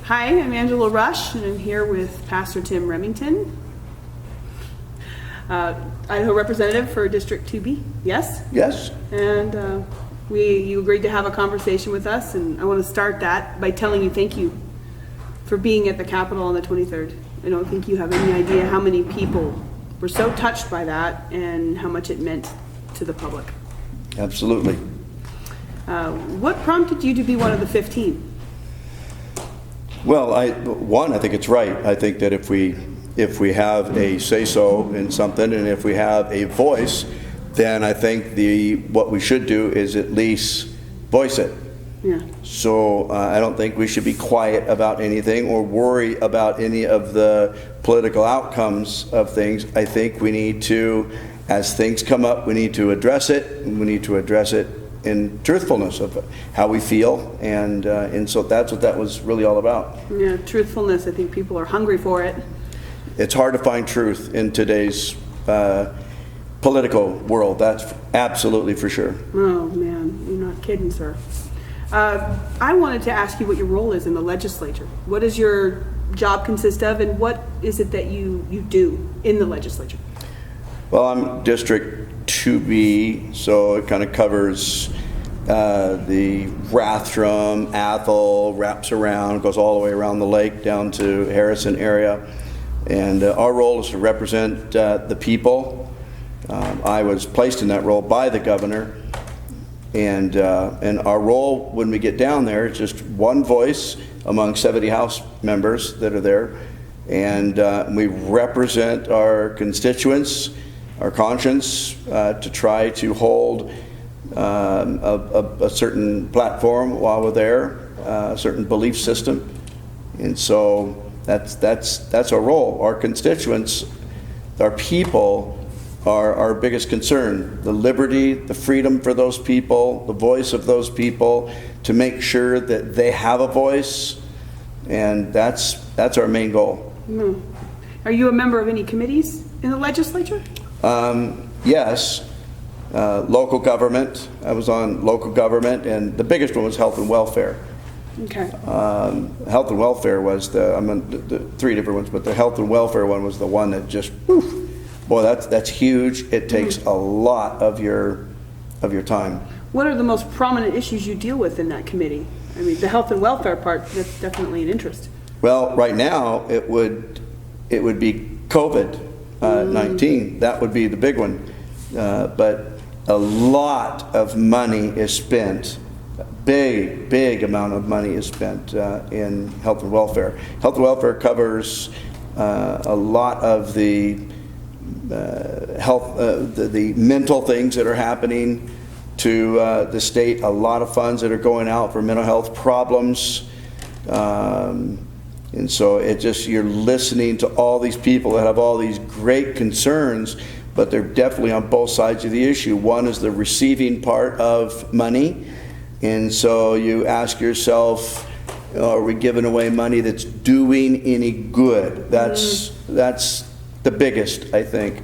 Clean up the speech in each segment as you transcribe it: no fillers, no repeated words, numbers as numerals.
Hi, I'm Angela Rush, and I'm here with Pastor Tim Remington, Idaho representative for District 2B. Yes? Yes. And you agreed to have a conversation with us, and I want to start that by telling you thank you for being at the Capitol on the 23rd. I don't think you have any idea how many people were so touched by that and how much it meant to the public. Absolutely. What prompted you to be one of the 15? Well, I think it's right. I think that if we have a say-so in something, and if we have a voice, then I think what we should do is at least voice it. Yeah. So I don't think we should be quiet about anything or worry about any of the political outcomes of things. I think we need to, as things come up, we need to address it, and we need to address it in truthfulness of how we feel, and so that's what that was really all about. Yeah, truthfulness. I think people are hungry for it. It's hard to find truth in today's political world. That's absolutely for sure. Oh man, you're not kidding, sir. I wanted to ask you what your role is in the legislature. What does your job consist of, and what is it that you do in the legislature? Well, I'm District 2B, so it kind of covers the Rathdrum, Athol, wraps around, goes all the way around the lake down to Harrison area. And our role is to represent the people. I was placed in that role by the governor. And our role when we get down there is just one voice among 70 House members that are there. And we represent our constituents, our conscience, to try to hold a certain platform while we're there, a certain belief system. And so that's our role. Our constituents, our people, are our biggest concern. The liberty, the freedom for those people, the voice of those people, to make sure that they have a voice, and that's our main goal. Mm. Are you a member of any committees in the legislature? Yes. Local government. I was on local government, and the biggest one was health and welfare. Okay. Health and welfare was I'm on the three different ones, but the health and welfare one was the one that just, whew, boy, that's huge. It takes a lot of your time. What are the most prominent issues you deal with in that committee? I mean, the health and welfare part, that's definitely an interest. Well, right now it would be COVID-19. That would be the big one. But a lot of money is spent. Big amount of money is spent in health and welfare. Health and welfare covers a lot of the the mental things that are happening to the state. A lot of funds that are going out for mental health problems. And so you're listening to all these people that have all these great concerns, but they're definitely on both sides of the issue. One is the receiving part of money. And so you ask yourself, are we giving away money that's doing any good? That's the biggest, I think.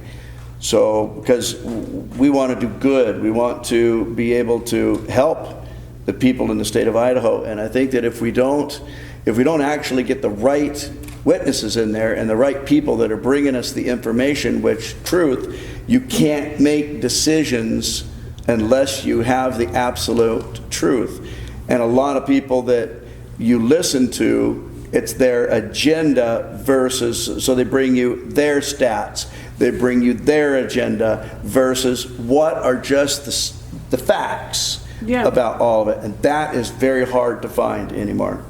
So, because we want to do good, we want to be able to help the people in the state of Idaho. And I think that if we don't actually get the right witnesses in there and the right people that are bringing us the information, which truth, you can't make decisions unless you have the absolute truth. And a lot of people that you listen to, it's their agenda versus, so they bring you their stats, they bring you their agenda versus what are just the facts about all of it. And that is very hard to find anymore.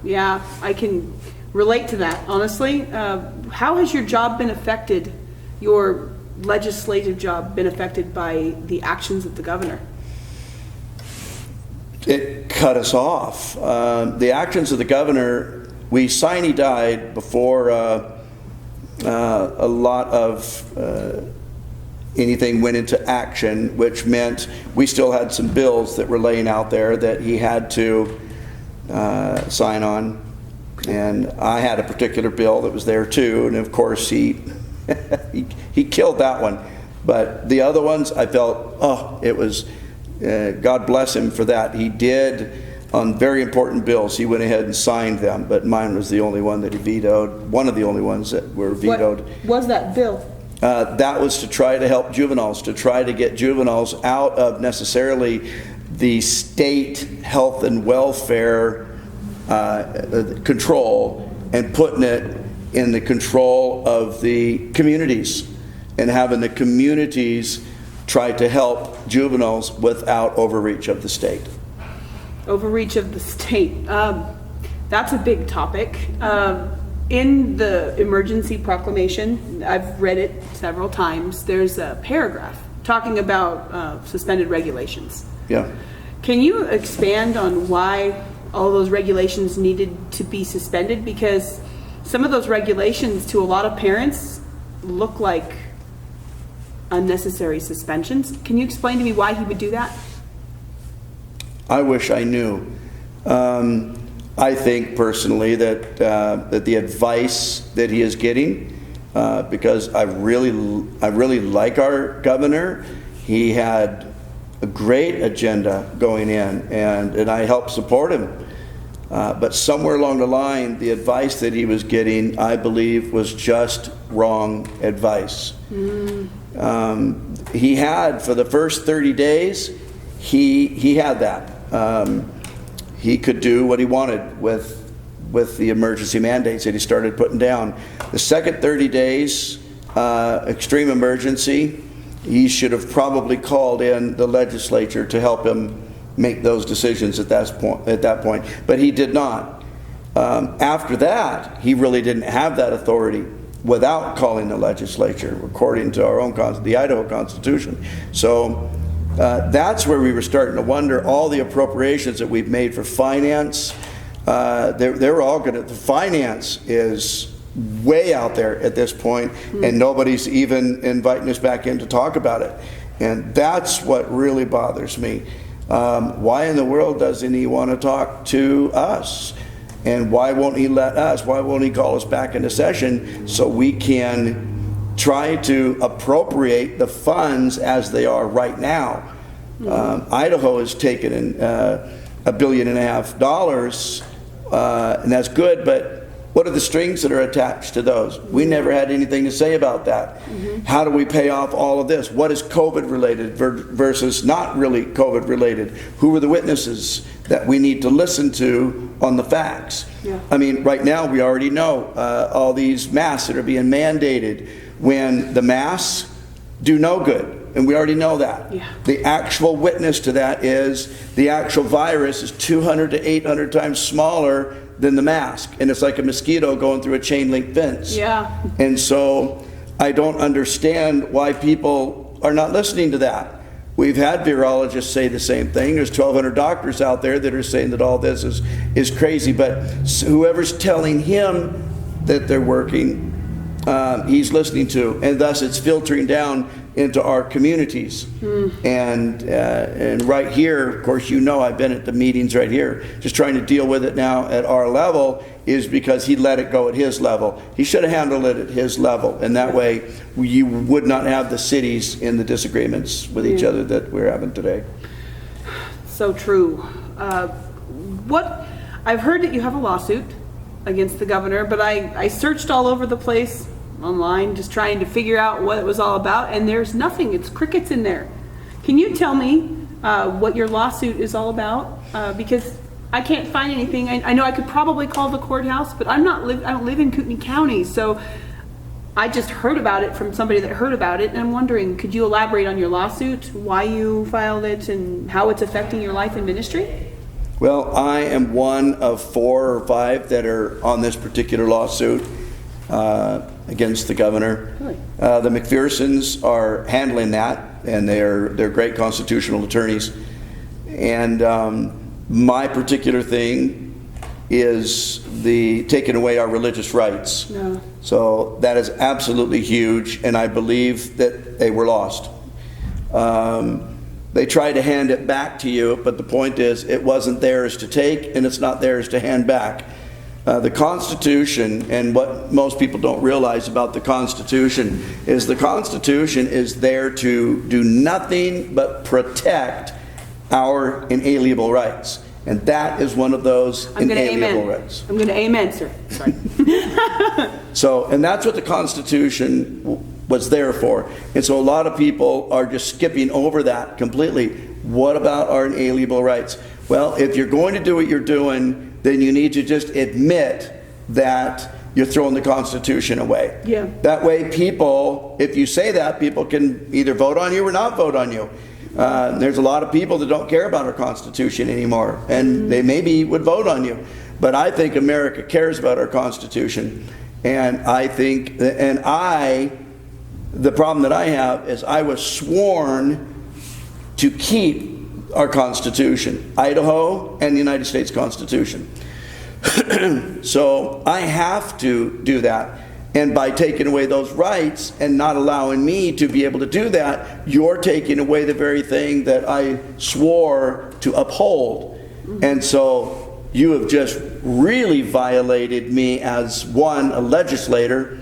Yeah, I can relate to that, honestly. How has your job been affected, your legislative job been affected by the actions of the governor? It cut us off. The actions of the governor, we sine-died before a lot of anything went into action, which meant we still had some bills that were laying out there that he had to sign on. And I had a particular bill that was there too, and of course he killed that one. But the other ones, I felt, it was, God bless him for that. He did on very important bills. He went ahead and signed them, but mine was the only one that he vetoed, one of the only ones that were vetoed. What was that bill? That was to try to help juveniles, to try to get juveniles out of necessarily the state health and welfare control and putting it in the control of the communities, and having the communities try to help juveniles without overreach of the state. Overreach of the state. That's a big topic. In the emergency proclamation, I've read it several times, there's a paragraph talking about suspended regulations. Yeah. Can you expand on why all those regulations needed to be suspended? Because some of those regulations to a lot of parents look like unnecessary suspensions. Can you explain to me why he would do that? I wish I knew. I think personally that that the advice that he is getting, because I really like our governor. He had a great agenda going in, and I helped support him. But somewhere along the line, the advice that he was getting, I believe, was just wrong advice. He had, for the first 30 days, he had that. He could do what he wanted with the emergency mandates that he started putting down. The second 30 days, extreme emergency, he should have probably called in the legislature to help him make those decisions at that point. But he did not. After that, he really didn't have that authority without calling the legislature, according to our own the Idaho Constitution. So that's where we were starting to wonder, all the appropriations that we've made for finance, they were all good. The finance is way out there at this point, and nobody's even inviting us back in to talk about it. And that's what really bothers me. Why in the world doesn't he want to talk to us? And why won't he let us? Why won't he call us back into session so we can try to appropriate the funds as they are right now? Idaho has taken in $1.5 billion, and that's good, but what are the strings that are attached to those? We never had anything to say about that. How do we pay off all of this? What is COVID related versus not really COVID related? Who are the witnesses that we need to listen to on the facts? Yeah. I mean, right now we already know all these masks that are being mandated, when the masks do no good. And we already know that. Yeah. The actual witness to that is the actual virus is 200 to 800 times smaller than the mask. And it's like a mosquito going through a chain link fence. Yeah. And so I don't understand why people are not listening to that. We've had virologists say the same thing. There's 1,200 doctors out there that are saying that all this is crazy. But whoever's telling him that they're working, he's listening to. And thus it's filtering down into our communities. And right here, of course, you know, I've been at the meetings right here, just trying to deal with it now at our level, is because he let it go at his level. He should have handled it at his level, and that way you would not have the cities in the disagreements with each other that we're having today. So true. What I've heard that you have a lawsuit against the governor, but I searched all over the place online just trying to figure out what it was all about, and there's nothing. It's crickets in there. Can you tell me what your lawsuit is all about? Because I can't find anything. I know I could probably call the courthouse, but I don't live in Kootenai County, so I just heard about it from somebody that heard about it, and I'm wondering, could you elaborate on your lawsuit, why you filed it, and how it's affecting your life and ministry? Well, I am one of 4 or 5 that are on this particular lawsuit against the governor. Really? The McPhersons are handling that, and they're great constitutional attorneys. And my particular thing is the taking away our religious rights. No. So that is absolutely huge, and I believe that they were lost. They tried to hand it back to you, but the point is it wasn't theirs to take, and it's not theirs to hand back. The Constitution, and what most people don't realize about the Constitution is there to do nothing but protect our inalienable rights. And that is one of those I'm going to inalienable amen. rights. I'm going to amen, sir. Sorry. So, and that's what the Constitution was there for. And so a lot of people are just skipping over that completely. What about our inalienable rights? Well, if you're going to do what you're doing, then you need to just admit that you're throwing the Constitution away. Yeah. That way people, if you say that, people can either vote on you or not vote on you. There's a lot of people that don't care about our Constitution anymore, and they maybe would vote on you. But I think America cares about our Constitution. And I think, the problem that I have is I was sworn to keep our Constitution, Idaho and the United States Constitution. So I have to do that. And by taking away those rights and not allowing me to be able to do that, you're taking away the very thing that I swore to uphold. And so you have just really violated me as, one, a legislator,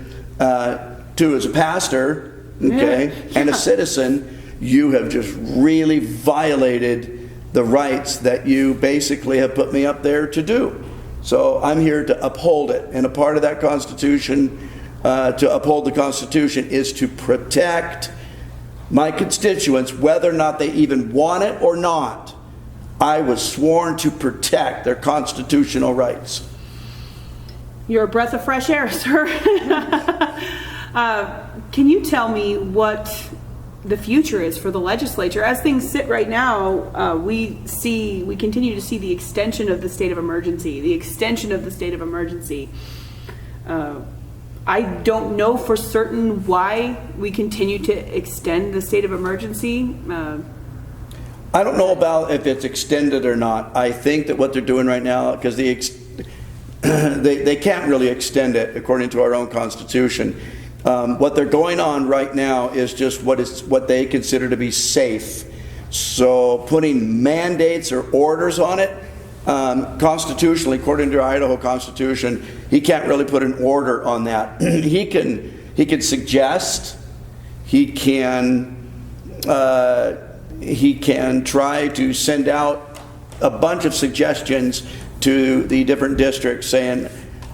two, as a pastor, okay, and a citizen. You have just really violated the rights that you basically have put me up there to do. So I'm here to uphold it. And a part of that Constitution, to uphold the Constitution, is to protect my constituents, whether or not they even want it or not. I was sworn to protect their constitutional rights. You're a breath of fresh air, sir. Can you tell me what the future is for the legislature? As things sit right now, we continue to see the extension of the state of emergency, I don't know for certain why we continue to extend the state of emergency. I don't know about if it's extended or not. I think that what they're doing right now, because they can't really extend it according to our own Constitution. What they're going on right now is just what they consider to be safe. So putting mandates or orders on it, constitutionally, according to our Idaho Constitution, he can't really put an order on that. He can suggest, he can try to send out a bunch of suggestions to the different districts saying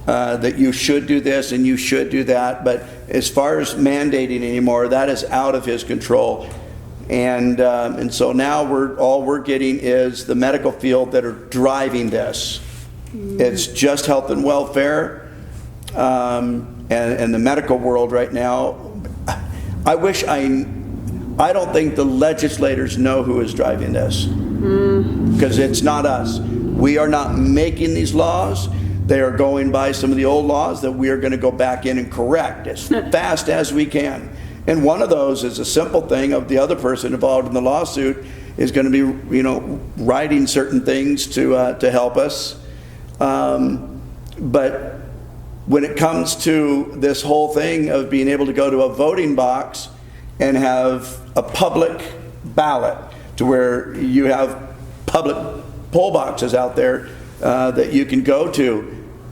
that you should do this and you should do that. But as far as mandating anymore, that is out of his control. And so now all we're getting is the medical field that are driving this. It's just health and welfare, and the medical world right now. I don't think the legislators know who is driving this, because it's not us. We are not making these laws. They are going by some of the old laws that we are going to go back in and correct as fast as we can. And one of those is a simple thing of the other person involved in the lawsuit is going to be, writing certain things to help us. But when it comes to this whole thing of being able to go to a voting box and have a public ballot, to where you have public poll boxes out there that you can go to,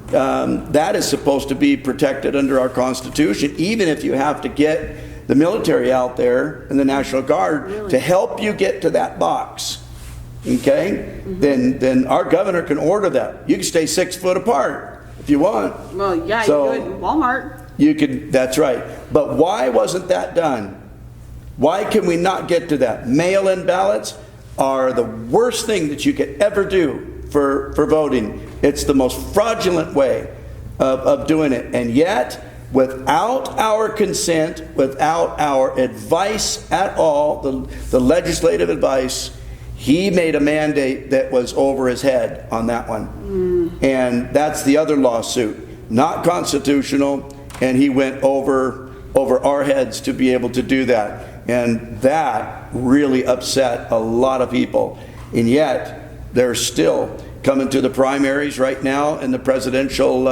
that is supposed to be protected under our Constitution, even if you have to get the military out there and the National Guard to help you get to that box. Okay? Then our governor can order that. You can stay 6 foot apart if you want. Well, yeah, So, you do it in Walmart. You could, that's right. But why wasn't that done? Why can we not get to that? Mail-in ballots are the worst thing that you could ever do for voting. It's the most fraudulent way of doing it. And yet, without our consent, without our advice at all, the legislative advice, he made a mandate that was over his head on that one. And that's the other lawsuit. Not constitutional, and he went over our heads to be able to do that. And that really upset a lot of people. And yet, they're still coming to the primaries right now and the presidential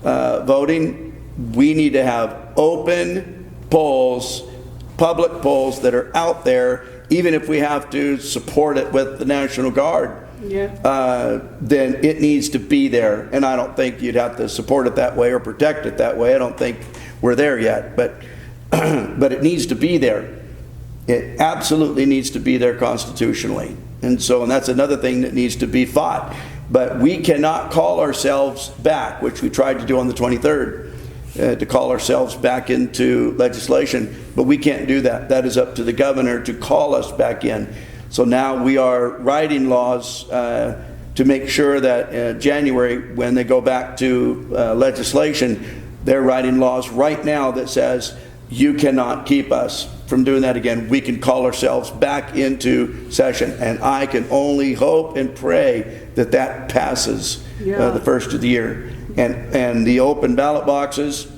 voting. We need to have open polls, public polls that are out there, even if we have to support it with the National Guard. Then it needs to be there. And I don't think you'd have to support it that way or protect it that way. I don't think we're there yet, but but it needs to be there. It absolutely needs to be there constitutionally. And that's another thing that needs to be fought. But we cannot call ourselves back, which we tried to do on the 23rd, to call ourselves back into legislation. But we can't do that. That is up to the governor to call us back in. So now we are writing laws to make sure that January, when they go back to legislation, they're writing laws right now that says you cannot keep us from doing that again. We can call ourselves back into session, and I can only hope and pray that that passes the first of the year. And the open ballot boxes,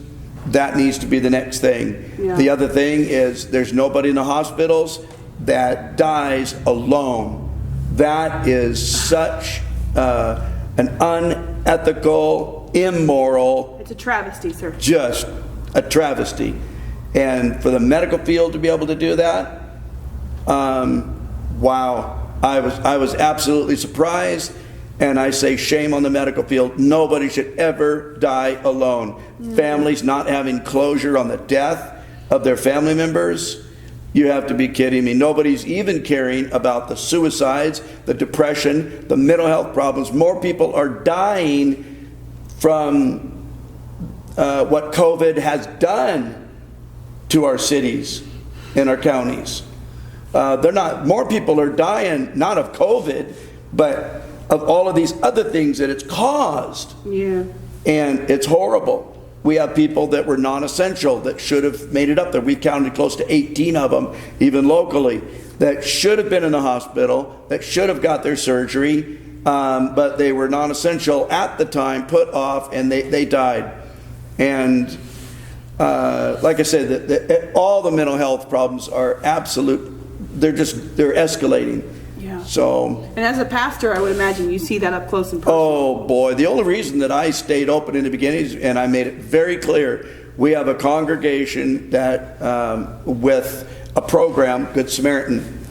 that needs to be the next thing. Yeah. The other thing is there's nobody in the hospitals that dies alone. That is such an unethical, immoral. It's a travesty, sir. Just a travesty. And for the medical field to be able to do that, wow. I was absolutely surprised, and I say shame on the medical field. Nobody should ever die alone. Families not having closure on the death of their family members. You have to be kidding me. Nobody's even caring about the suicides, the depression, the mental health problems. More people are dying from what COVID has done to our cities and our counties. More people are dying, not of COVID, but of all of these other things that it's caused. Yeah. And it's horrible. We have people that were non-essential that should have made it up there. We've counted close to 18 of them, even locally, that should have been in the hospital, that should have got their surgery, but they were non-essential at the time, put off, and they died. And like I said, all the mental health problems are absolute. They're escalating. Yeah. So. And as a pastor, I would imagine you see that up close and personal. Oh boy, the only reason that I stayed open in the beginning is, and I made it very clear, we have a congregation that with a program, Good Samaritan,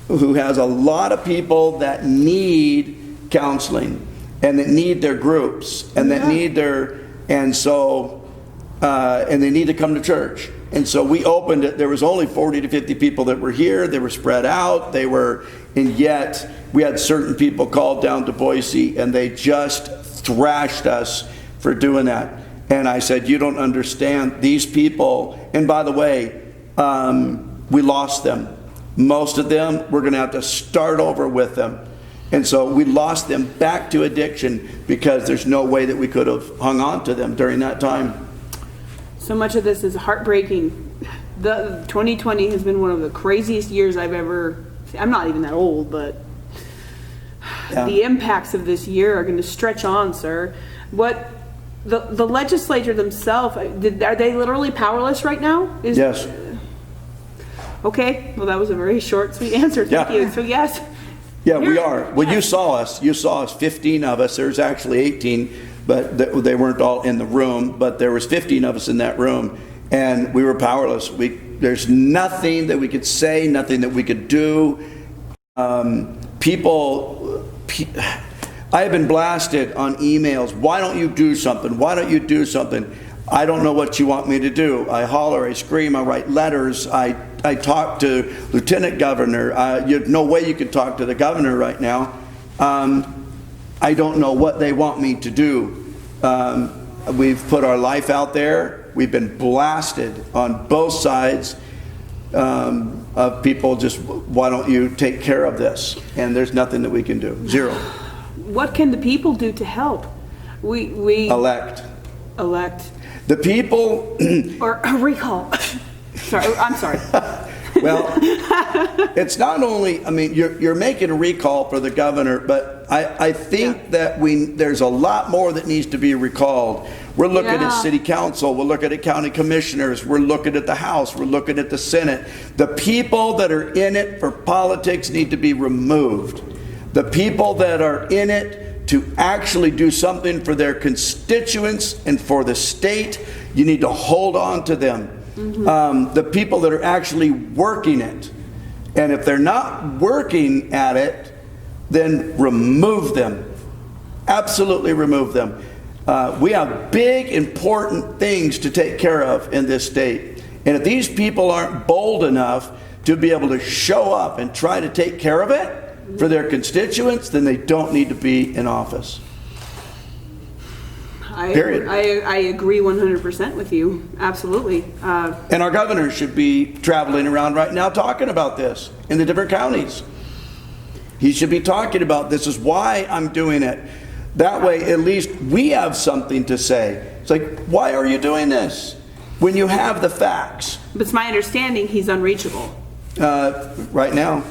who has a lot of people that need counseling and that need their groups and that need their, and they need to come to church. And so we opened it. There was only 40 to 50 people that were here. They were spread out. And yet we had certain people called down to Boise, and they just thrashed us for doing that. And I said, you don't understand. These people, and by the way, we lost them. Most of them, we're going to have to start over with them. And so we lost them back to addiction because there's no way that we could have hung on to them during that time. So much of this is heartbreaking. The 2020 has been one of the craziest years I've ever. I'm not even that old, but the impacts of this year are going to stretch on, sir. What the legislature themselves, are they literally powerless right now? Yes. Okay. Well, that was a very short, sweet answer. Thank you. So yes. Yeah, we are. Well, you saw us. 15 of us. There's actually 18. But they weren't all in the room, but there was 15 of us in that room, and we were powerless. There's nothing that we could say, nothing that we could do. I have been blasted on emails. Why don't you do something? Why don't you do something? I don't know what you want me to do. I holler, I scream, I write letters, I talk to Lieutenant Governor. No way you could talk to the governor right now. I don't know what they want me to do. We've put our life out there. We've been blasted on both sides of people just, why don't you take care of this? And there's nothing that we can do. Zero. What can the people do to help? We elect. The people. Or recall. Sorry, I'm sorry. Well, it's not only, I mean, you're making a recall for the governor, but I think that there's a lot more that needs to be recalled. We're looking at city council, we're looking at county commissioners, we're looking at the House, we're looking at the Senate. The people that are in it for politics need to be removed. The people that are in it to actually do something for their constituents and for the state, you need to hold on to them. The people that are actually working it, and if they're not working at it, then remove them. Absolutely remove them. We have big, important things to take care of in this state, and if these people aren't bold enough to be able to show up and try to take care of it, for their constituents, then they don't need to be in office. Period. I agree 100% with you. Absolutely. And our governor should be traveling around right now talking about this in the different counties. He should be talking about this is why I'm doing it. That way, at least we have something to say. It's like, why are you doing this? When you have the facts. But it's my understanding he's unreachable. Right now.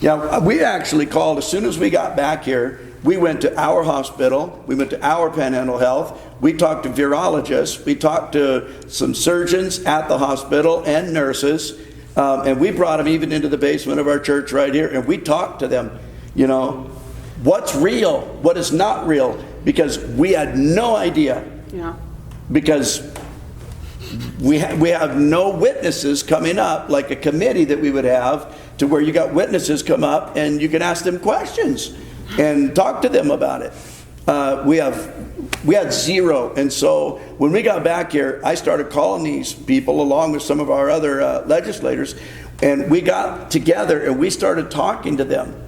Yeah, we actually called as soon as we got back here. We went to our hospital. We went to our Panhandle Health. We talked to virologists. We talked to some surgeons at the hospital and nurses. And we brought them even into the basement of our church right here. And we talked to them, you know, what's real, what is not real. Because we had no idea. Yeah. Because we have no witnesses coming up, like a committee that we would have, to where you got witnesses come up and you can ask them questions and talk to them about it. We had zero. And so when we got back here, I started calling these people along with some of our other legislators, and we got together and we started talking to them.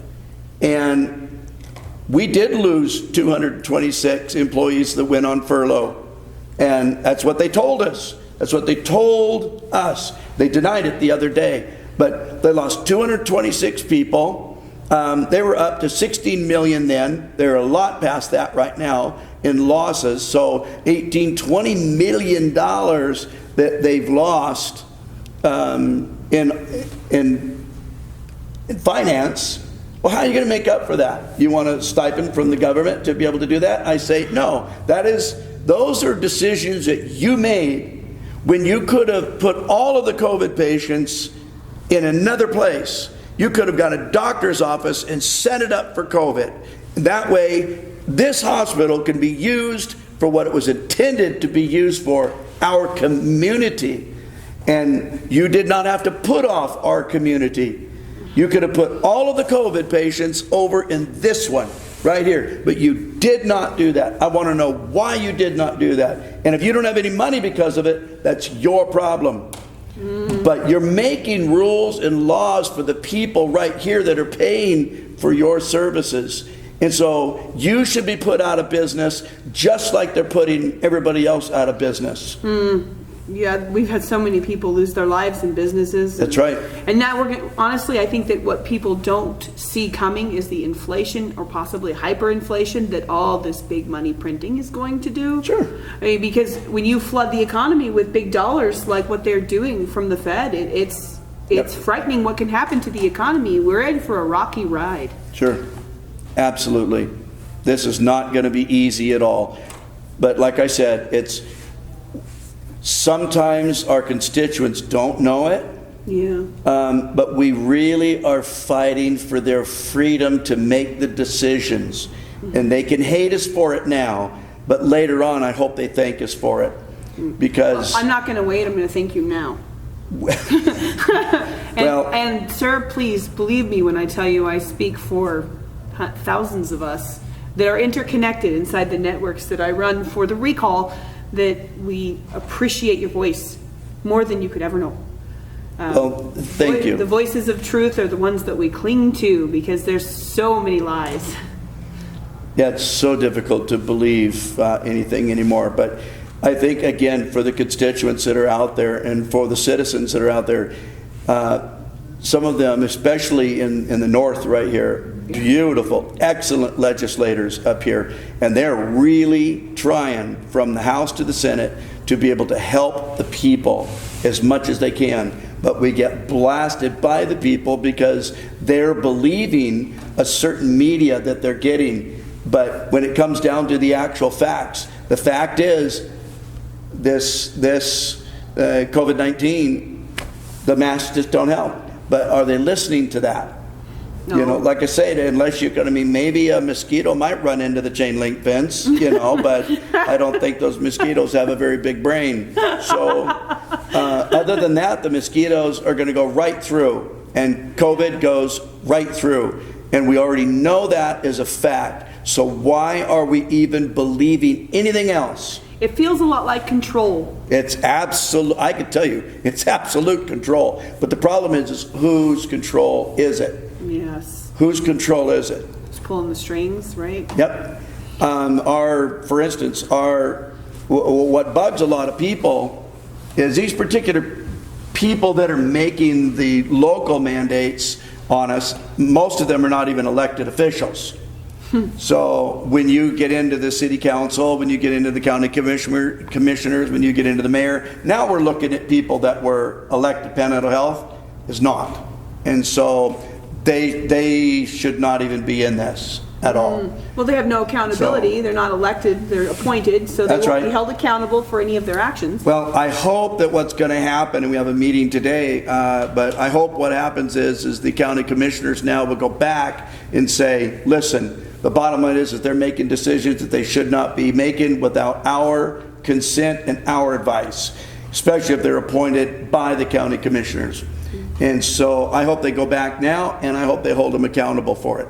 And we did lose 226 employees that went on furlough. And that's what they told us. That's what they told us. They denied it the other day. But they lost 226 people. They were up to 16 million then. They're a lot past that right now in losses. So $20 million that they've lost in finance. Well, how are you going to make up for that? You want a stipend from the government to be able to do that? I say no. Those are decisions that you made when you could have put all of the COVID patients in another place. You could have got a doctor's office and set it up for COVID. That way, this hospital can be used for what it was intended to be used for, our community. And you did not have to put off our community. You could have put all of the COVID patients over in this one, right here. But you did not do that. I want to know why you did not do that. And if you don't have any money because of it, that's your problem. But you're making rules and laws for the people right here that are paying for your services. And so you should be put out of business just like they're putting everybody else out of business. Yeah, we've had so many people lose their lives in businesses. That's right. And now honestly, I think that what people don't see coming is the inflation or possibly hyperinflation that all this big money printing is going to do. Sure. I mean, because when you flood the economy with big dollars like what they're doing from the Fed, it's frightening what can happen to the economy. We're in for a rocky ride. Sure. Absolutely. This is not going to be easy at all. But like I said, sometimes our constituents don't know it. Yeah. But we really are fighting for their freedom to make the decisions. And they can hate us for it now, but later on I hope they thank us for it. Because I'm not going to wait, I'm going to thank you now. And sir, please believe me when I tell you I speak for thousands of us that are interconnected inside the networks that I run for the Recall, that we appreciate your voice more than you could ever know. Thank you. The voices of truth are the ones that we cling to because there's so many lies. Yeah, it's so difficult to believe anything anymore. But I think, again, for the constituents that are out there and for the citizens that are out there, some of them, especially in the north right here, beautiful, excellent legislators up here, and they're really trying from the House to the Senate to be able to help the people as much as they can. But we get blasted by the people because they're believing a certain media that they're getting. But when it comes down to the actual facts, the fact is this COVID-19, the masks just don't help. But are they listening to that? No. You know, like I say, unless you're going to maybe a mosquito might run into the chain link fence, you know, but I don't think those mosquitoes have a very big brain. So other than that, the mosquitoes are going to go right through, and COVID goes right through. And we already know that is a fact. So why are we even believing anything else? It feels a lot like control. It's absolute. I can tell you, it's absolute control. But the problem is whose control is it? Yes. Whose control is it? Just pulling the strings, right? Yep. For instance, what bugs a lot of people is these particular people that are making the local mandates on us, most of them are not even elected officials. So when you get into the city council, when you get into the county commissioners, when you get into the mayor, now we're looking at people that were elected. Penn Mental Health is not. And so they should not even be in this at all. Well, they have no accountability. They're not elected. They're appointed, so they won't be held accountable for any of their actions. Well, I hope that what's going to happen, and we have a meeting today, but I hope what happens is the county commissioners now will go back and say, listen, the bottom line is they're making decisions that they should not be making without our consent and our advice, especially if they're appointed by the county commissioners. And so I hope they go back now, and I hope they hold them accountable for it.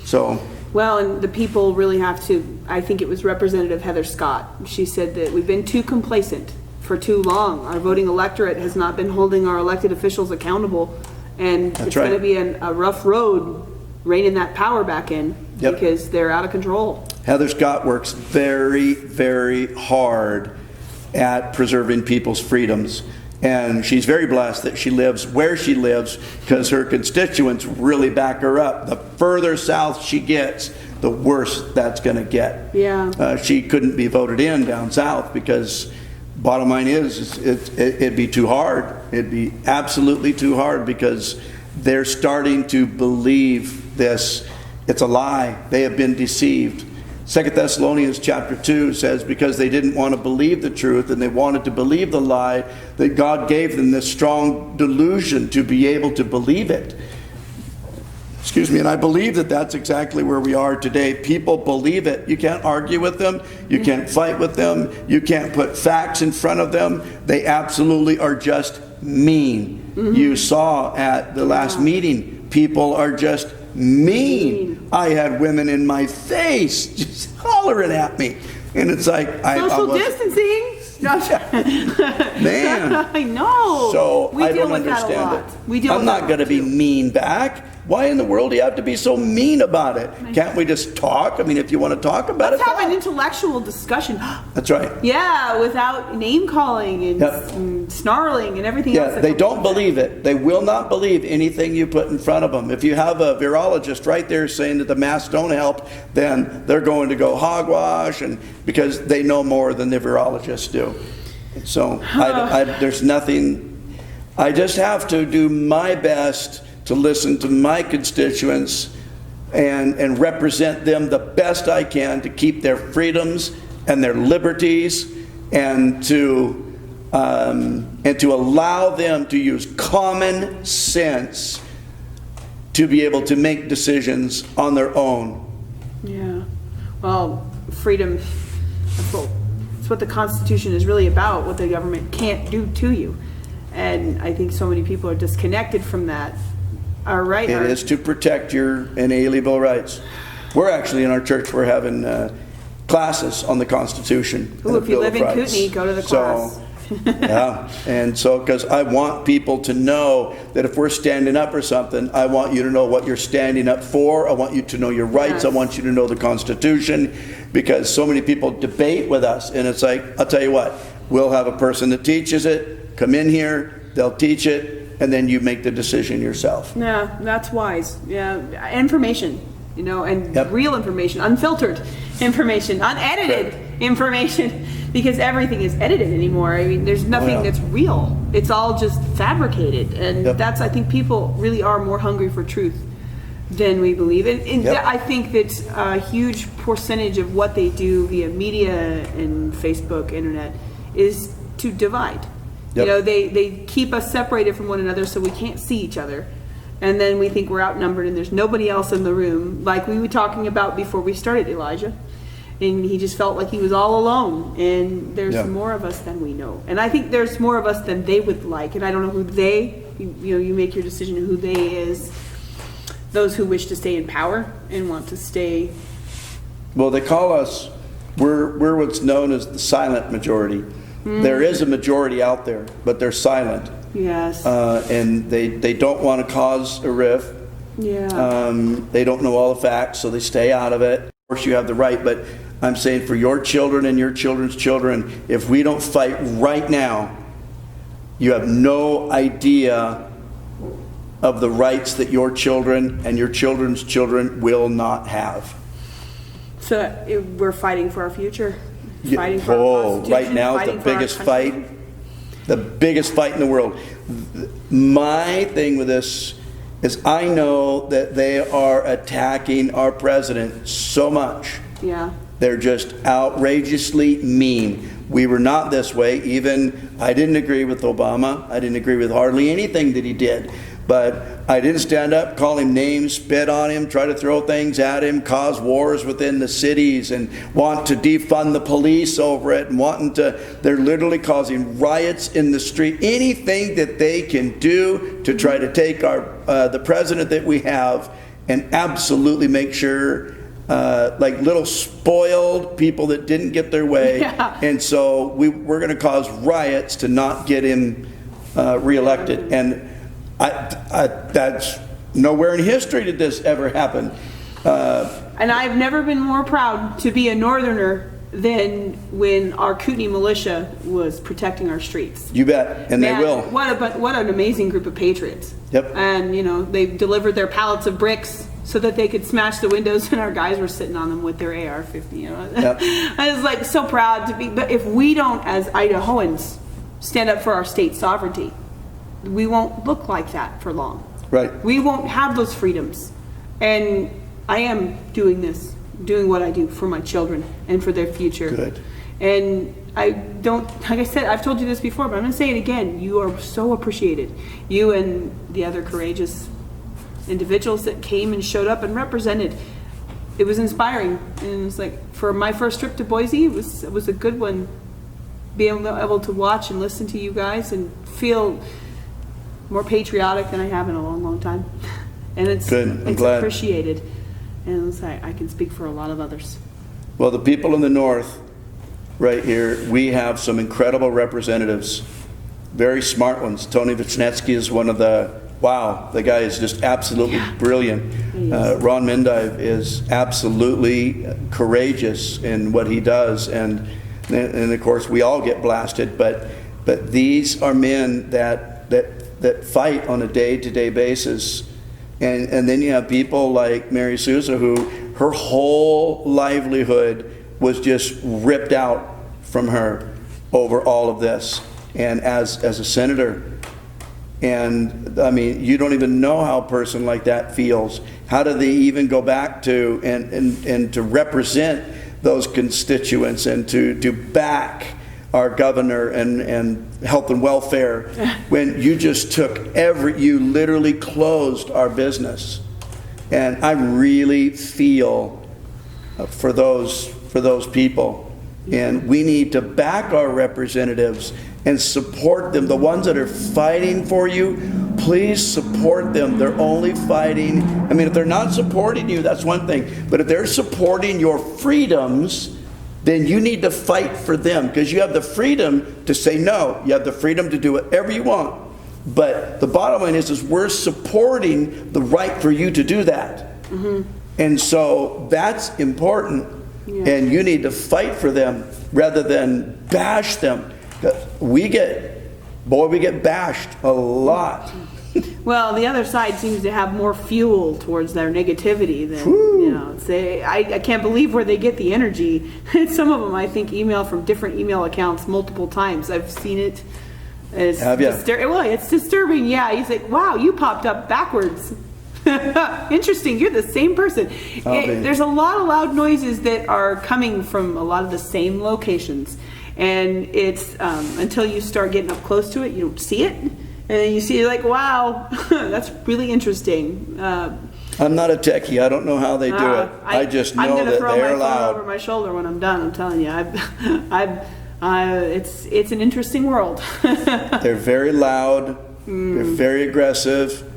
So. Well, and the people really have to, I think it was Representative Heather Scott. She said that we've been too complacent for too long. Our voting electorate has not been holding our elected officials accountable. And it's going to be a rough road reining that power back in because they're out of control. Heather Scott works very, very hard at preserving people's freedoms. And she's very blessed that she lives where she lives because her constituents really back her up. The further south she gets, the worse that's going to get. Yeah. She couldn't be voted in down south because bottom line is it'd be too hard. It'd be absolutely too hard because they're starting to believe this. It's a lie. They have been deceived. 2 Thessalonians chapter 2 says because they didn't want to believe the truth and they wanted to believe the lie, that God gave them this strong delusion to be able to believe it. Excuse me, and I believe that that's exactly where we are today. People believe it. You can't argue with them. You can't fight with them. You can't put facts in front of them. They absolutely are just mean. You saw at the last meeting, people are just mean. I had women in my face just hollering at me. And it's like social distancing. Man. I know. So we I deal don't with that a understand lot. it. We deal I'm with not that going to be too. mean back. Why in the world do you have to be so mean about it? Can't we just talk? I mean, if you want to talk about Let's it, have an talk. intellectual discussion. That's right. Yeah, without name calling and snarling and everything else. Yeah, they don't believe it. They will not believe anything you put in front of them. If you have a virologist right there saying that the masks don't help, then they're going to go hogwash, and because they know more than the virologists do. So there's nothing. I just have to do my best to listen to my constituents and represent them the best I can to keep their freedoms and their liberties and to allow them to use common sense to be able to make decisions on their own. Yeah. Well, freedom, that's what the Constitution is really about, what the government can't do to you. And I think so many people are disconnected from that. All right. It is to protect your inalienable rights. We're actually in our church, we're having classes on the Constitution. Ooh, if you live in Kootenai, go to the class. Yeah, and so because I want people to know that if we're standing up for something, I want you to know what you're standing up for. I want you to know your rights. Yes. I want you to know the Constitution, because so many people debate with us, and it's like, I'll tell you what, we'll have a person that teaches it, come in here, they'll teach it, and then you make the decision yourself. Yeah, that's wise. Yeah, information, and real information, unfiltered information, unedited information, because everything is edited anymore. I mean, there's nothing that's real. It's all just fabricated, and that's, I think people really are more hungry for truth than we believe. And I think that a huge percentage of what they do via media and Facebook, internet, is to divide. They keep us separated from one another so we can't see each other. And then we think we're outnumbered and there's nobody else in the room. Like we were talking about before we started, Elijah. And he just felt like he was all alone. And there's more of us than we know. And I think there's more of us than they would like. And I don't know who they, you make your decision who they is. Those who wish to stay in power and want to stay. Well, they call us, we're what's known as the silent majority. There is a majority out there, but they're silent. Yes. And they don't want to cause a rift. Yeah. They don't know all the facts, so they stay out of it. Of course, you have the right, but I'm saying for your children and your children's children, if we don't fight right now, you have no idea of the rights that your children and your children's children will not have. So we're fighting for our future. Fighting for our Constitution, right now, the fighting for our biggest country. fight, the biggest fight in the world. My thing with this is I know that they are attacking our president so much. Yeah. They're just outrageously mean. We were not this way. Even I didn't agree with Obama. I didn't agree with hardly anything that he did. But I didn't stand up, call him names, spit on him, try to throw things at him, cause wars within the cities, and want to defund the police over it, and they're literally causing riots in the street. Anything that they can do to try to take the president that we have and absolutely make sure like little spoiled people that didn't get their way. Yeah. And so we're going to cause riots to not get him reelected. And that's nowhere in history did this ever happen. And I've never been more proud to be a Northerner than when our Kootenai militia was protecting our streets. You bet, and Man, they will. What an amazing group of patriots. Yep. And they delivered their pallets of bricks so that they could smash the windows, and our guys were sitting on them with their AR-50. Yep. I was like so proud to be. But if we don't, as Idahoans, stand up for our state sovereignty, we won't look like that for long. Right. We won't have those freedoms. And I am doing what I do for my children and for their future. Good. And I don't, like I said, I've told you this before, but I'm going to say it again. You are so appreciated. You and the other courageous individuals that came and showed up and represented. It was inspiring. And it's like, for my first trip to Boise, it was a good one. Being able to watch and listen to you guys and feel more patriotic than I have in a long, long time. And it's Good. I'm it's glad. appreciated. And it's like, I can speak for a lot of others. Well, the people in the north, right here, we have some incredible representatives, very smart ones. Tony Vichnetsky is one of the guy is just absolutely brilliant. He is. Ron Mendive is absolutely courageous in what he does, and of course we all get blasted, but these are men that fight on a day-to-day basis. And then you have people like Mary Souza, who her whole livelihood was just ripped out from her over all of this, and as a senator. And I mean, you don't even know how a person like that feels. How do they even go back to and to represent those constituents and to back our governor and health and welfare when you just you literally closed our business? And I really feel for those people. And we need to back our representatives and support them. The ones that are fighting for you, please support them. They're only fighting. I mean, if they're not supporting you, that's one thing. But if they're supporting your freedoms, then you need to fight for them, because you have the freedom to say no. You have the freedom to do whatever you want. But the bottom line is we're supporting the right for you to do that. Mm-hmm. And so that's important. Yeah. And you need to fight for them rather than bash them. We get bashed a lot. Well, the other side seems to have more fuel towards their negativity than, I can't believe where they get the energy. Some of them, I think, email from different email accounts multiple times. I've seen it. It's it's disturbing. Yeah, he's like, wow, you popped up backwards. Interesting, you're the same person. There's a lot of loud noises that are coming from a lot of the same locations. And it's until you start getting up close to it, you don't see it. And then you see, you're like, wow, that's really interesting. I'm not a techie. I don't know how they do it. I just know that they're loud. I'm going to throw my phone over my shoulder when I'm done. I'm telling you, it's an interesting world. They're very loud. They're very aggressive.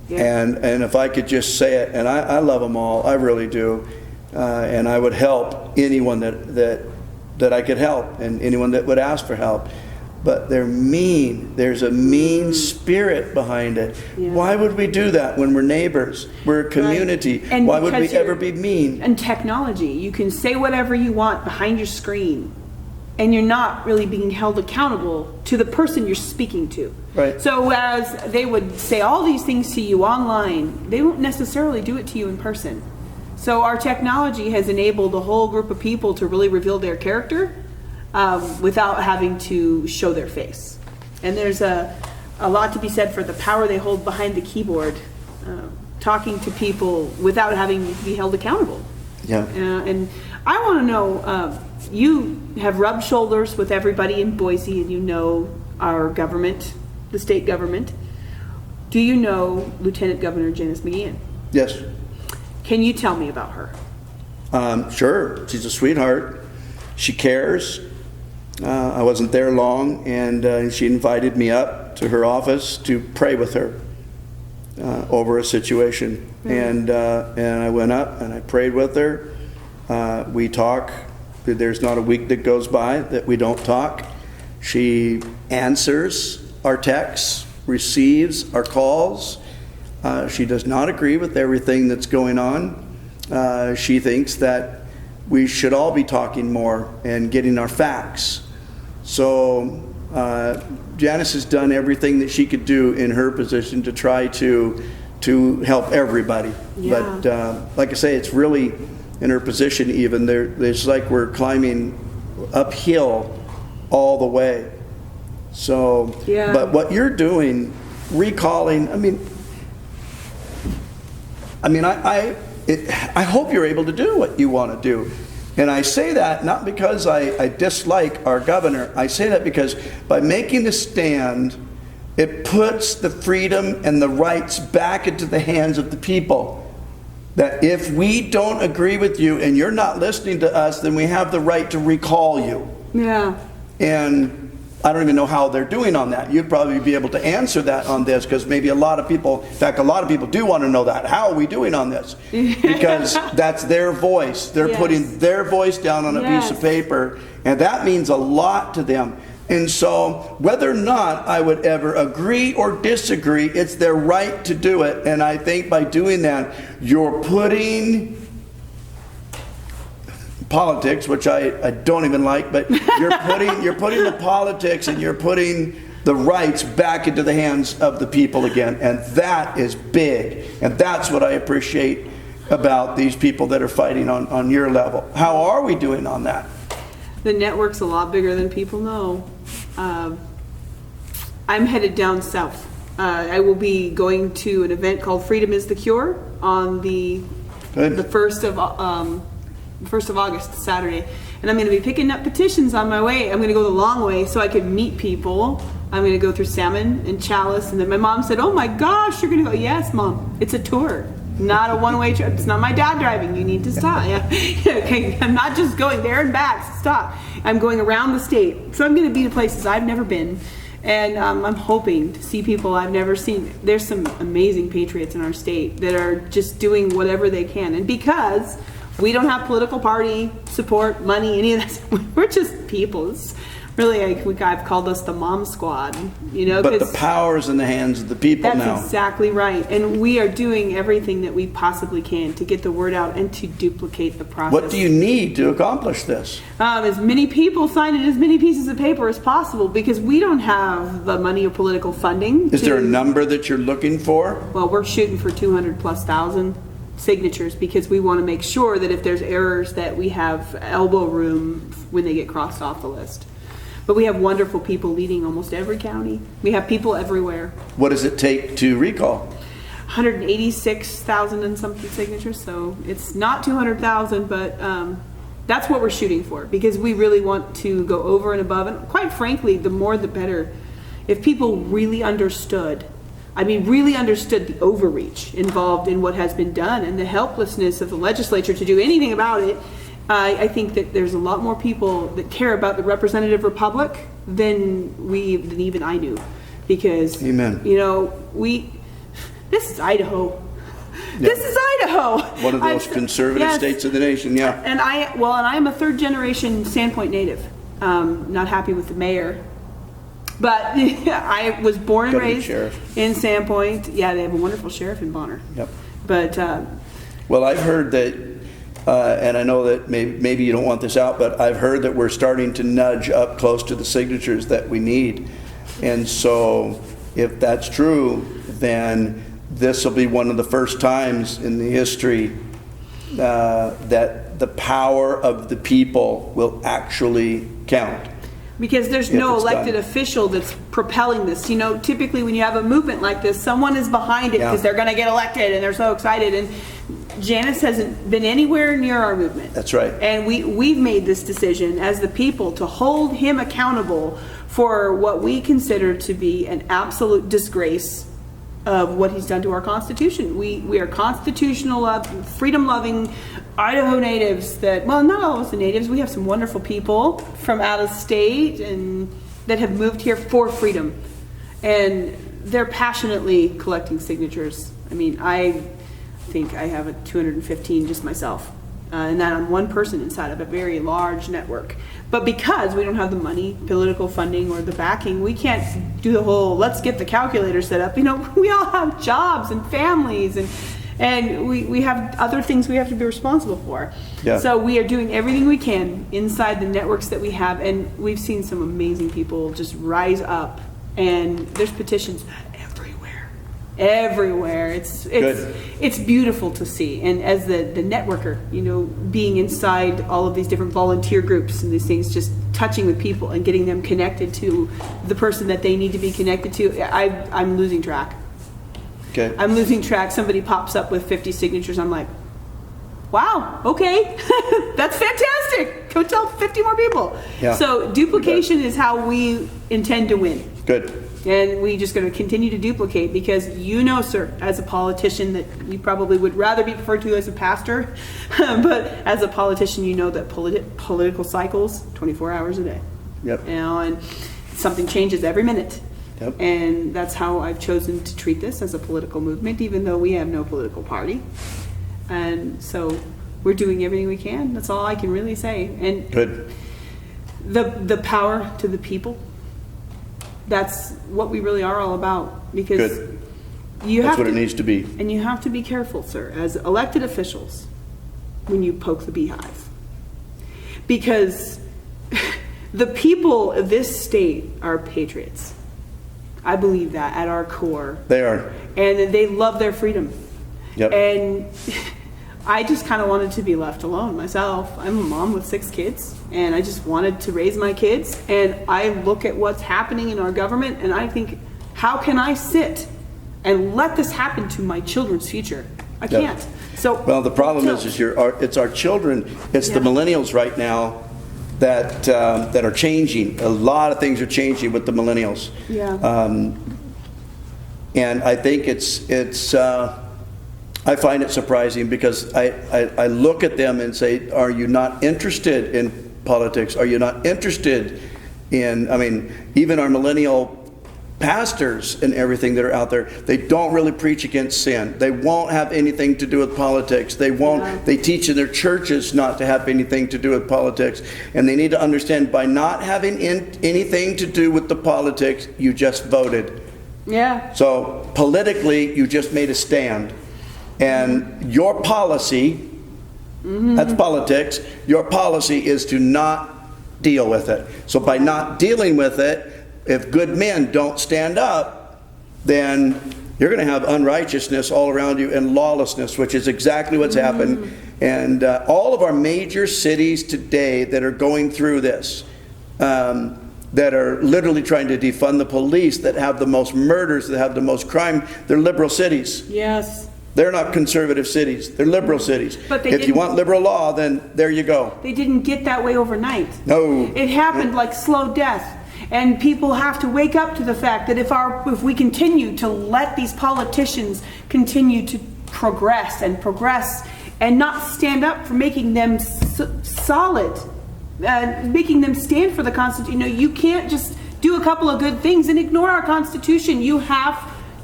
Yeah. And if I could just say it, and I love them all. I really do. And I would help anyone that I could help, and anyone that would ask for help. but they're mean. There's a mean spirit behind it. Yeah. Why would we do that when we're neighbors? We're a community. Right. And why would we because ever be mean? And technology, you can say whatever you want behind your screen, and you're not really being held accountable to the person you're speaking to. Right. So whereas they would say all these things to you online, they won't necessarily do it to you in person. So our technology has enabled a whole group of people to really reveal their character without having to show their face. And there's a lot to be said for the power they hold behind the keyboard, talking to people without having to be held accountable. Yeah. And I want to know, you have rubbed shoulders with everybody in Boise, and you know our government, the state government. Do you know Lieutenant Governor Janice McGeehan? Yes. Can you tell me about her? Sure. She's a sweetheart. She cares. I wasn't there long, and she invited me up to her office to pray with her over a situation. And I went up and I prayed with her. We talk. There's not a week that goes by that we don't talk. She answers our texts, receives our calls. She does not agree with everything that's going on. She thinks that we should all be talking more and getting our facts. So Janice has done everything that she could do in her position to try to help everybody. Yeah. But like I say, it's really in her position even. It's like we're climbing uphill all the way. So, yeah. But what you're doing, recalling, I hope you're able to do what you want to do. And I say that not because I dislike our governor. I say that because by making a stand, it puts the freedom and the rights back into the hands of the people. That if we don't agree with you and you're not listening to us, then we have the right to recall you. Yeah. And I don't even know how they're doing on that. You'd probably be able to answer that on this, because maybe a lot of people do want to know that. How are we doing on this? Because that's their voice. They're Yes. putting their voice down on a piece of paper, and that means a lot to them. And so whether or not I would ever agree or disagree, it's their right to do it. And I think by doing that, you're putting politics, which I don't even like, but you're putting the politics and you're putting the rights back into the hands of the people again. And that is big. And that's what I appreciate about these people that are fighting on your level. How are we doing on that? The network's a lot bigger than people know. I'm headed down south. I will be going to an event called Freedom is the Cure on the 1st of August, Saturday. And I'm going to be picking up petitions on my way. I'm going to go the long way so I can meet people. I'm going to go through Salmon and Chalice. And then my mom said, "Oh my gosh, you're going to go." Yes, Mom. It's a tour, not a one-way trip. It's not my dad driving. You need to stop. Yeah. Okay. I'm not just going there and back. Stop. I'm going around the state. So I'm going to be to places I've never been. And I'm hoping to see people I've never seen. There's some amazing patriots in our state that are just doing whatever they can. And because we don't have political party support, money, any of that, we're just people. It's really, I've called us the mom squad, you know. But the power's in the hands of the people now. That's exactly right. And we are doing everything that we possibly can to get the word out and to duplicate the process. What do you need to accomplish this? As many people signing as many pieces of paper as possible, because we don't have the money or political funding. Is there a number that you're looking for? Well, we're shooting for 200,000+ signatures, because we want to make sure that if there's errors that we have elbow room when they get crossed off the list. But we have wonderful people leading almost every county. We have people everywhere. What does it take to recall? 186,000 and something signatures, so it's not 200,000, but that's what we're shooting for, because we really want to go over and above. And quite frankly, the more the better. If people really understood the overreach involved in what has been done and the helplessness of the legislature to do anything about it, I think that there's a lot more people that care about the representative republic than even I knew. Because, Amen. You know, this is Idaho. Yeah. This is Idaho. One of those conservative states of the nation, yeah. And I'm a third generation Sandpoint native. Not happy with the mayor. But I was born and Gotta be raised sheriff. in Sandpoint. Yeah, they have a wonderful sheriff in Bonner. Yep. But Well, I've heard that, and I know that maybe you don't want this out, but I've heard that we're starting to nudge up close to the signatures that we need. And so if that's true, then this will be one of the first times in the history that the power of the people will actually count. because there's If no it's elected done. official that's propelling this. You know, typically when you have a movement like this, someone is behind it Yeah. because they're going to get elected and they're so excited. And Janice hasn't been anywhere near our movement. That's right. And we've made this decision as the people to hold him accountable for what we consider to be an absolute disgrace of what he's done to our Constitution. We are constitutional, freedom-loving Idaho natives that, well, not all of us are natives. We have some wonderful people from out of state and that have moved here for freedom. And they're passionately collecting signatures. I mean, I think I have 215 just myself. And that I'm one person inside of a very large network. But because we don't have the money, political funding, or the backing, we can't do the whole, let's get the calculator set up. You know, we all have jobs and families, and we have other things we have to be responsible for. Yeah. So we are doing everything we can inside the networks that we have, and we've seen some amazing people just rise up, and there's petitions everywhere. It's beautiful to see. And as the networker, you know, being inside all of these different volunteer groups and these things, just touching with people and getting them connected to the person that they need to be connected to, I'm losing track. Okay. I'm losing track. Somebody pops up with 50 signatures. I'm like, wow, okay, that's fantastic. Go tell 50 more people. Yeah. So duplication is how we intend to win. Good. And we just going to continue to duplicate because you know, sir, as a politician that you probably would rather be referred to as a pastor, but as a politician, you know that political cycles, 24 hours a day. Yep. You know, and something changes every minute. Yep. And that's how I've chosen to treat this as a political movement, even though we have no political party. And so we're doing everything we can. That's all I can really say. And Good. the power to the people. That's what we really are all about, because Good. you That's have what to, it needs to be. and you have to be careful, sir, as elected officials, when you poke the beehive, because the people of this state are patriots. I believe that at our core. They are. And they love their freedom. Yep. And I just kind of wanted to be left alone myself. I'm a mom with 6 kids, and I just wanted to raise my kids. And I look at what's happening in our government, and I think, how can I sit and let this happen to my children's future? I Yep. can't. So Well, the problem is it's our children. It's the Yeah. millennials right now that are changing. A lot of things are changing with the millennials. Yeah. And I think I find it surprising because I look at them and say, are you not interested in politics? Are you not interested in, I mean, even our millennial pastors and everything that are out there, they don't really preach against sin. They won't have anything to do with politics. They won't, Yeah. they teach in their churches not to have anything to do with politics. And they need to understand, by not having anything to do with the politics, you just voted. yeah. So politically, you just made a stand. And your policy, that's politics, your policy is to not deal with it. So by not dealing with it, if good men don't stand up, then you're going to have unrighteousness all around you and lawlessness, which is exactly what's happened. And all of our major cities today that are going through this, that are literally trying to defund the police, that have the most murders, that have the most crime, they're liberal cities. Yes. They're not conservative cities. They're liberal cities. But they if you didn't- want liberal law, then there you go. They didn't get that way overnight. No. It happened like slow death. And people have to wake up to the fact that if we continue to let these politicians continue to progress and not stand up for making them solid, making them stand for the Constitution. You know, you can't just do a couple of good things and ignore our Constitution. You have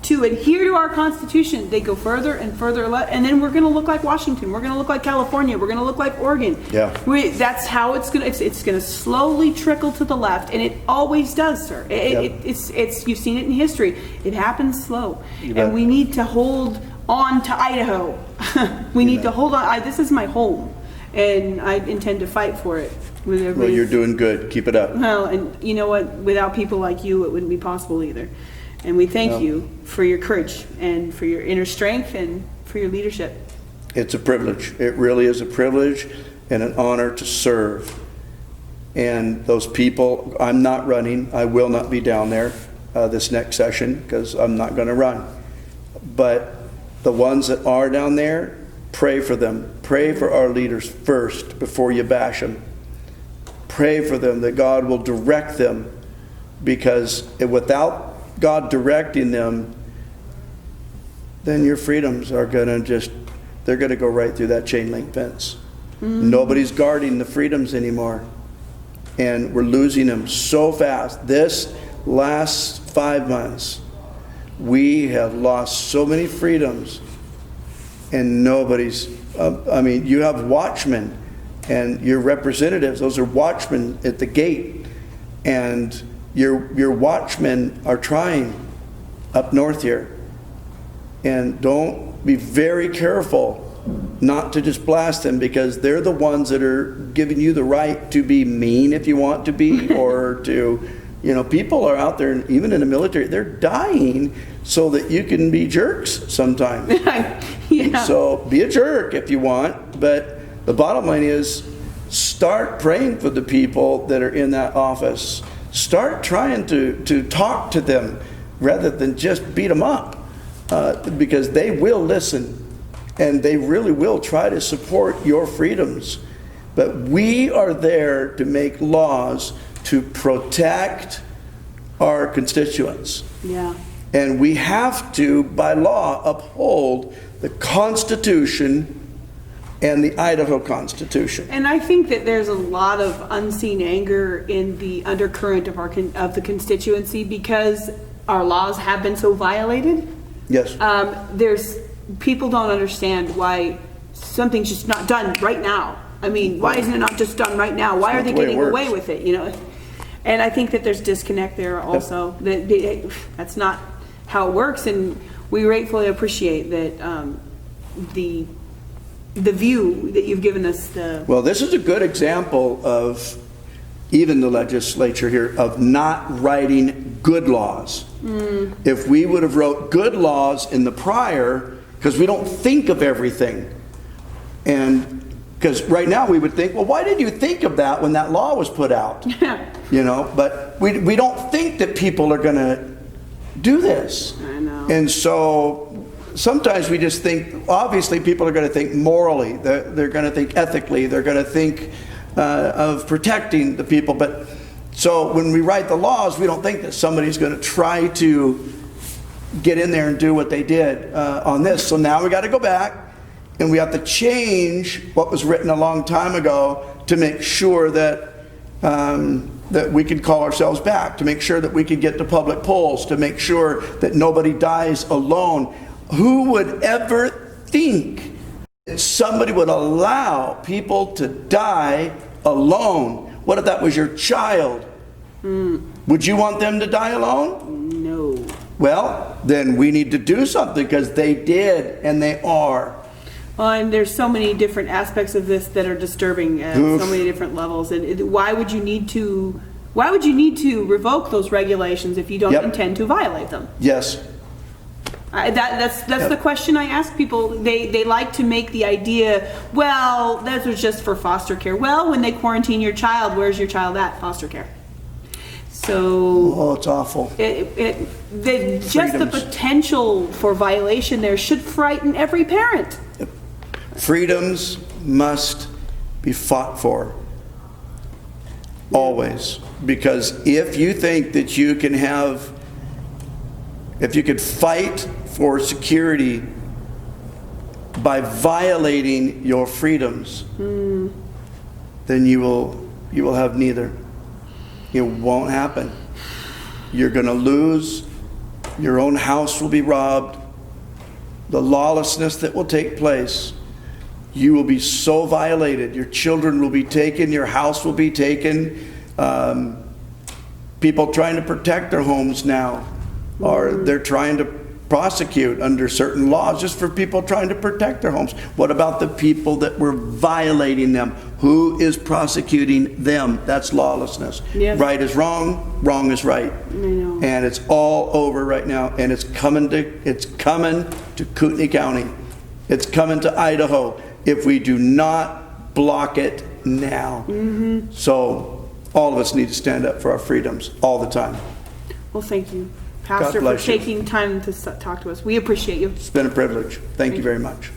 to adhere to our Constitution, they go further and further left, and then we're going to look like Washington. We're going to look like California. We're going to look like Oregon. Yeah. That's how it's going to. It's going to slowly trickle to the left, and it always does, sir. It's you've seen it in history. It happens slow, and we need to hold on to Idaho. We need to hold on. This is my home, and I intend to fight for it. Well, you're doing good. Keep it up. Well, and you know what? Without people like you, it wouldn't be possible either. And we thank you for your courage and for your inner strength and for your leadership. It's a privilege. It really is a privilege and an honor to serve. And those people, I'm not running. I will not be down there this next session because I'm not going to run. But the ones that are down there, pray for them. Pray for our leaders first before you bash them. Pray for them that God will direct them, because without God directing them, then your freedoms are going to they're going to go right through that chain link fence. Nobody's guarding the freedoms anymore. And we're losing them so fast. This last 5 months, we have lost so many freedoms, and nobody's, you have watchmen and your representatives, those are watchmen at the gate. And your watchmen are trying up north here. And don't be very careful not to just blast them, because they're the ones that are giving you the right to be mean if you want to be, or to, people are out there, even in the military, they're dying so that you can be jerks sometimes. Yeah. So be a jerk if you want, but the bottom line is start praying for the people that are in that office. Start trying to talk to them rather than just beat them up, because they will listen and they really will try to support your freedoms. But we are there to make laws to protect our constituents. Yeah. And we have to, by law, uphold the Constitution and the Idaho Constitution. And I think that there's a lot of unseen anger in the undercurrent of the constituency, because our laws have been so violated. Yes. People don't understand why something's just not done right now. Why isn't it not just done right now? Why are they getting away with it? And I think that there's disconnect there also. That's not how it works, and we gratefully appreciate that the view that you've given us. Well, this is a good example of even the legislature here of not writing good laws. If we would have wrote good laws in the prior, because we don't think of everything, and because right now we would think, well, why did you think of that when that law was put out? But we don't think that people are going to do this. I know. And so sometimes we just think, obviously people are going to think morally, they're going to think ethically, they're going to think of protecting the people. But so when we write the laws, we don't think that somebody's going to try to get in there and do what they did on this. So now we got to go back and we have to change what was written a long time ago to make sure that that we could call ourselves back, to make sure that we could get to public polls, to make sure that nobody dies alone. Who would ever think that somebody would allow people to die alone? What if that was your child? Would you want them to die alone? No. Well, then we need to do something, because they did, and they are. Well, and there's so many different aspects of this that are disturbing at so many different levels. And why would you need to revoke those regulations if you don't intend to violate them? Yes. That's the question I ask people. They like to make the idea, well, that was just for foster care. Well, when they quarantine your child, where's your child at? Foster care. So it's awful. Just the potential for violation there should frighten every parent. Freedoms must be fought for. Always. Because if you think that you can if you could fight for security by violating your freedoms, then you will have neither. It won't happen. You're going to lose Your own house will be robbed. The lawlessness that will take place. You will be so violated. Your children will be taken. Your house will be taken. People trying to protect their homes now, or they're trying to prosecute under certain laws just for people trying to protect their homes. What about the people that were violating them? Who is prosecuting them? That's lawlessness. Yes. Right is wrong, wrong is right. I know. And it's all over right now, and it's coming to Kootenai County. It's coming to Idaho if we do not block it now. So all of us need to stand up for our freedoms all the time. Well, thank you, Pastor, for bless you. taking time to talk to us. We appreciate you. It's been a privilege. Thank you very much.